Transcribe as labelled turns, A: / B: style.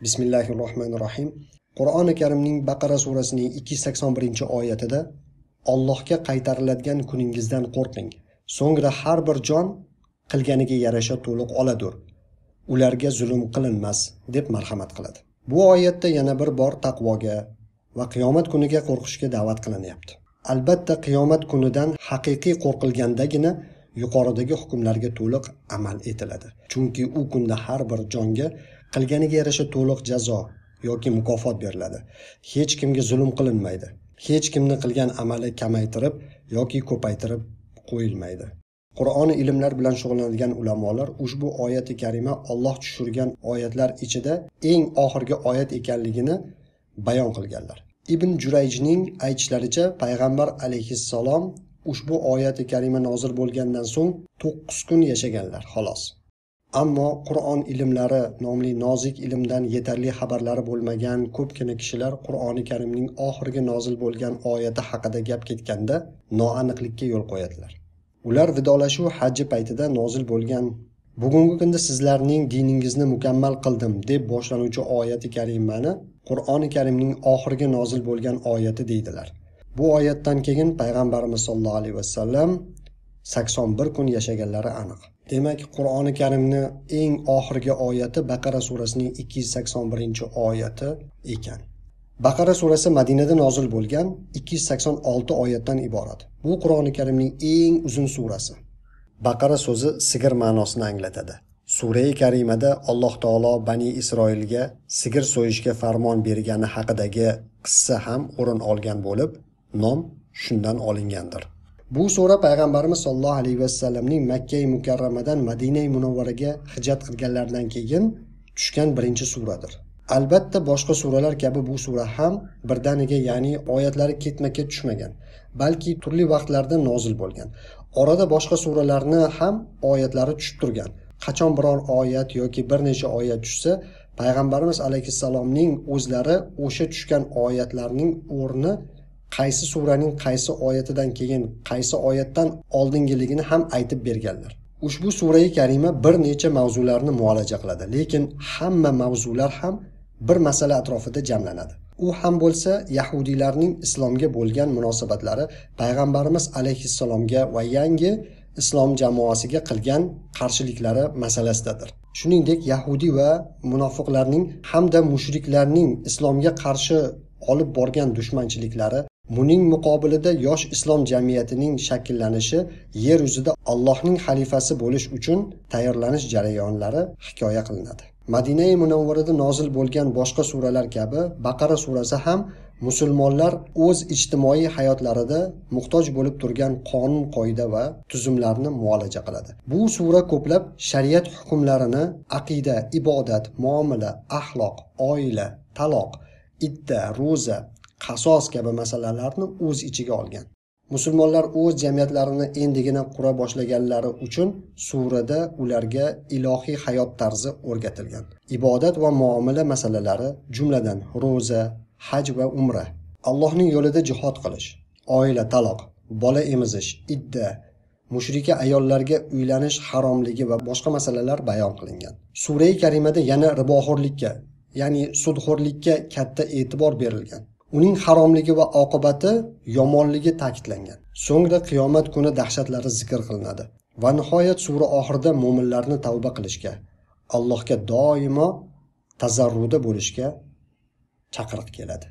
A: Bismillahirrohmanirrohim. Qur'oni Karimning Baqara surasining 281-oyatida Allohga qaytariladigan kuningizdan qo'rqing. So'ngra har bir jon qilganiga yarasha to'liq oladur. Ularga zulm qilinmas deb marhamat qiladi. Bu oyatda yana bir bor taqvoga va qiyomat kuniga qo'rqishga da'vat qilinyapti. Albatta qiyomat kunidan haqiqiy qo'rqilgandagina yuqoridagi hukmlarga to'liq amal etiladi. Chunki u kunda har bir jonga qilganiga yarasha to'liq jazo yoki mukofot beriladi. Hech kimga zulm qilinmaydi. Hech kimni qilgan amali kamaytirib yoki ko'paytirib qo'yilmaydi. Qur'oni ilmlar bilan shug'ullanadigan ulamolar ushbu oyati karima Alloh tushirgan oyatlar ichida eng oxirgi oyat ekanligini bayon qilganlar. Ibn Jurayjning aytishlaricha payg'ambar alayhissalom ushbu oyati karima nozil bo'lgandan so'ng 9 kun yashaganlar, xolos. Ammo Qur'on ilmlari nomli nozik ilmdan yetarli xabarlari bo'lmagan ko'pgina kishilar Qur'oni Karimning oxirgi nozil bo'lgan oyati haqida gap ketganda noaniqlikka yo'l qo'yadilar. Ular vidolashuv hajji paytida nozil bo'lgan "Bugungi kunda sizlarning diningizni mukammal qildim" deb boshlanuvchi oyati karimani Qur'oni Karimning oxirgi nozil bo'lgan oyati deydilar. Bu oyatdan keyin payg'ambarimiz sollallohu alayhi vasallam 81 kun yashaganlari aniq. Demak, Qur'oni Karimni eng oxirgi oyati Baqara surasining 281-oyati ekan. Baqara surasi Madinada nozil bo'lgan 286 oyatdan iborat. Bu Qur'oni Karimning eng uzun surasi. Baqara so'zi sigir ma'nosini anglatadi. Sura-i karimada Alloh taolo Bani Isroilga sigir so'yishga farmon bergani haqidagi qissa ham o'rin olgan bo'lib, nom shundan olingandir. Bu sura payg'ambarimiz sollallohu alayhi vasallamning Makka mukarramadan Madina munavvaraga hijrat qilganlaridan keyin tushgan birinchi suradir. Albatta boshqa suralar kabi bu sura ham birdaniga, ya'ni oyatlari ketma-ket tushmagan, balki turli vaqtlarda nozil bo'lgan. Orada boshqa suralarni ham oyatlari tushib turgan. Qachon biror oyat yoki bir necha oyat tushsa, payg'ambarimiz alayhissalomning o'zlari o'sha tushgan oyatlarning o'rni qaysi suraning qaysi oyatidan keyin qaysi oyatdan oldingiligini ham aytib berganlar. Ushbu sura-i karima bir necha mavzularni muolaja qiladi, lekin hamma mavzular ham bir masala atrofida jamlanadi. U ham bo'lsa yahudiylarning islomga bo'lgan munosabatlari, payg'ambarimiz alayhissalomga va yangi islom jamoasiga qilgan qarshiliklari masalasidadir. Shuningdek, yahudi va munofiqlarning hamda mushriklarning islomga qarshi olib borgan dushmanchiliklari, buning muqobilida yosh islom jamiyatining shakllanishi, yer yuzida Allohning xalifasi bo'lish uchun tayyorlanish jarayonlari hikoya qilinadi. Madina munavvarada nozil bo'lgan boshqa suralar kabi Baqara surasi ham musulmonlar o'z ijtimoiy hayotlarida muhtoj bo'lib turgan qonun-qoida va tuzumlarni muolaja qiladi. Bu sura ko'plab shariat hukmlarini aqida, ibodat, muomala, axloq, oila, taloq, idda, ro'za, qasos kabi masalalarni o'z ichiga olgan. Musulmonlar o'z jamiyatlarini endigina qura boshlaganlari uchun surada ularga ilohiy hayot tarzi o'rgatilgan. Ibodat va muomala masalalari, jumladan ro'za, haj va umra, Allohning yo'lida jihad qilish, oila, taloq, bola emizish, idda, mushrika ayollarga uylanish haromligi va boshqa masalalar bayon qilingan. Sura-i karimada yana riboxo'rlikka, ya'ni sudxo'rlikka katta e'tibor berilgan. Uning haromligi va oqibati yomonligi ta'kidlangan. So'ngra qiyomat kuni dahshatlari zikr qilinadi va nihoyat sura oxirida mu'minlarni tavba qilishga, Allohga doimo tazarruda bo'lishga chaqiriq keladi.